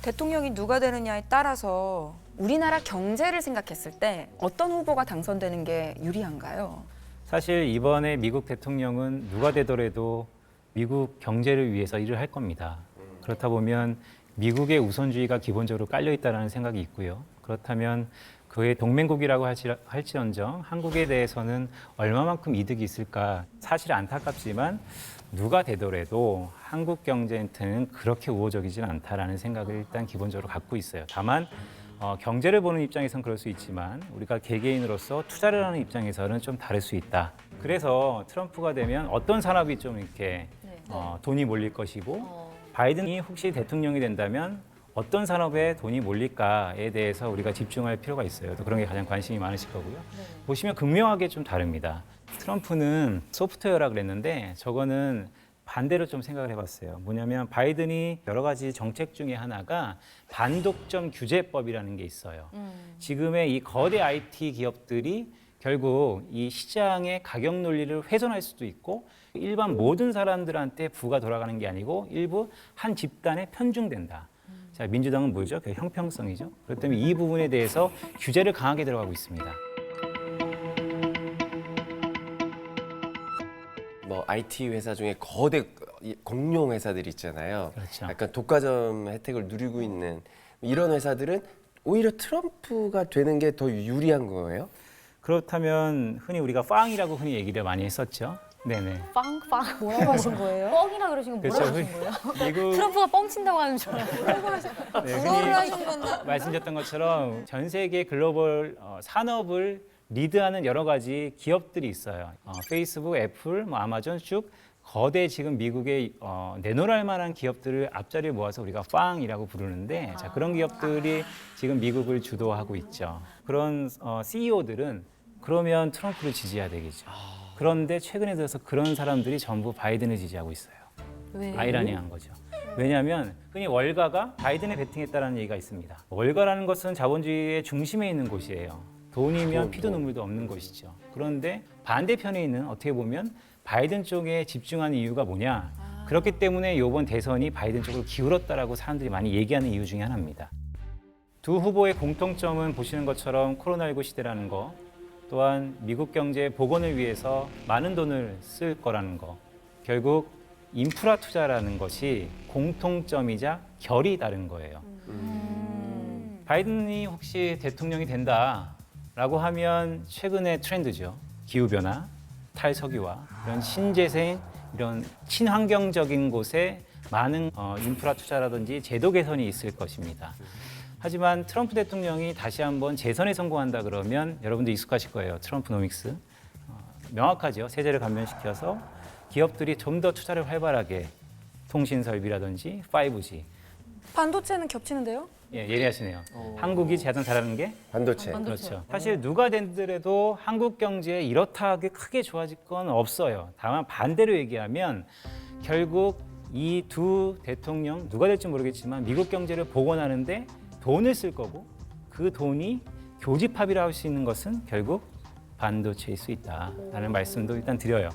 대통령이 누가 되느냐에 따라서 우리나라 경제를 생각했을 때 어떤 후보가 당선되는 게 유리한가요? 사실 이번에 미국 대통령은 누가 되더라도 미국 경제를 위해서 일을 할 겁니다. 그렇다 보면 미국의 우선주의가 기본적으로 깔려 있다는 생각이 있고요. 그렇다면 그의 동맹국이라고 할지언정 한국에 대해서는 얼마만큼 이득이 있을까 사실 안타깝지만 누가 되더라도 한국 경제한테는 그렇게 우호적이지는 않다라는 생각을 일단 기본적으로 갖고 있어요. 다만 경제를 보는 입장에서는 그럴 수 있지만 우리가 개개인으로서 투자를 하는 입장에서는 좀 다를 수 있다. 그래서 트럼프가 되면 어떤 산업이 좀 이렇게 돈이 몰릴 것이고 바이든이 혹시 대통령이 된다면 어떤 산업에 돈이 몰릴까에 대해서 우리가 집중할 필요가 있어요. 또 그런 게 가장 관심이 많으실 거고요. 보시면 극명하게 좀 다릅니다. 트럼프는 소프트웨어라 그랬는데 저거는 반대로 좀 생각을 해봤어요. 뭐냐면 바이든이 여러 가지 정책 중에 하나가 반독점 규제법이라는 게 있어요. 지금의 이 거대 IT 기업들이 결국 이 시장의 가격 논리를 훼손할 수도 있고 일반 모든 사람들한테 부가 돌아가는 게 아니고 일부 한 집단에 편중된다. 자, 민주당은 뭐죠? 그 형평성이죠. 그렇기 때문에 이 부분에 대해서 규제를 강하게 들어가고 있습니다. 뭐 IT 회사 중에 거대 공룡 회사들 있잖아요. 그렇죠. 약간 독과점 혜택을 누리고 있는 이런 회사들은 오히려 트럼프가 되는 게 더 유리한 거예요? 그렇다면 흔히 우리가 빵이라고 흔히 얘기를 많이 했었죠. 네네. 빵? 뭐라고 하신 거예요? 뻥이라 그러신 거 그렇죠. 뭐라고 하신 거예요? 미국 트럼프가 뻥친다고 하는 줄 알았어요. 네, 불어를 흔히 하신 건데. 말씀드렸던 것처럼 전 세계 글로벌 산업을 리드하는 여러 가지 기업들이 있어요. 페이스북, 애플, 뭐 아마존 쭉 거대 지금 미국의 내놓을 만한 기업들을 앞자리에 모아서 우리가 빵이라고 부르는데 자, 그런 기업들이 지금 미국을 주도하고 있죠. 그런 CEO들은 그러면 트럼프를 지지해야 되겠죠. 그런데 최근에 들어서 그런 사람들이 전부 바이든을 지지하고 있어요. 왜? 아이러니한 거죠. 왜냐하면 흔히 월가가 바이든에 베팅했다는 얘기가 있습니다. 월가라는 것은 자본주의의 중심에 있는 곳이에요. 돈이면 피도 눈물도 없는 곳이죠. 그런데 반대편에 있는 어떻게 보면 바이든 쪽에 집중하는 이유가 뭐냐? 그렇기 때문에 이번 대선이 바이든 쪽으로 기울었다라고 사람들이 많이 얘기하는 이유 중에 하나입니다. 두 후보의 공통점은 보시는 것처럼 코로나19 시대라는 거, 또한 미국 경제 복원을 위해서 많은 돈을 쓸 거라는 거, 결국 인프라 투자라는 것이 공통점이자 결이 다른 거예요. 바이든이 혹시 대통령이 된다라고 하면 최근의 트렌드죠. 기후변화, 탈석유화, 이런 신재생, 이런 친환경적인 곳에 많은 인프라 투자라든지 제도 개선이 있을 것입니다. 하지만 트럼프 대통령이 다시 한번 재선에 성공한다 그러면 여러분도 익숙하실 거예요. 트럼프노믹스. 명확하죠. 세제를 감면시켜서 기업들이 좀 더 투자를 활발하게 통신 설비라든지 5G. 반도체는 겹치는데요? 예, 예리하시네요. 한국이 가장 잘하는 게 반도체. 그렇죠. 사실 누가 된들에도 한국 경제에 이렇다하게 크게 좋아질 건 없어요. 다만 반대로 얘기하면 결국 이 두 대통령 누가 될지 모르겠지만 미국 경제를 복원하는데 돈을 쓸 거고 그 돈이 교집합이라 할 수 있는 것은 결국 반도체일 수 있다라는 말씀도 일단 드려요.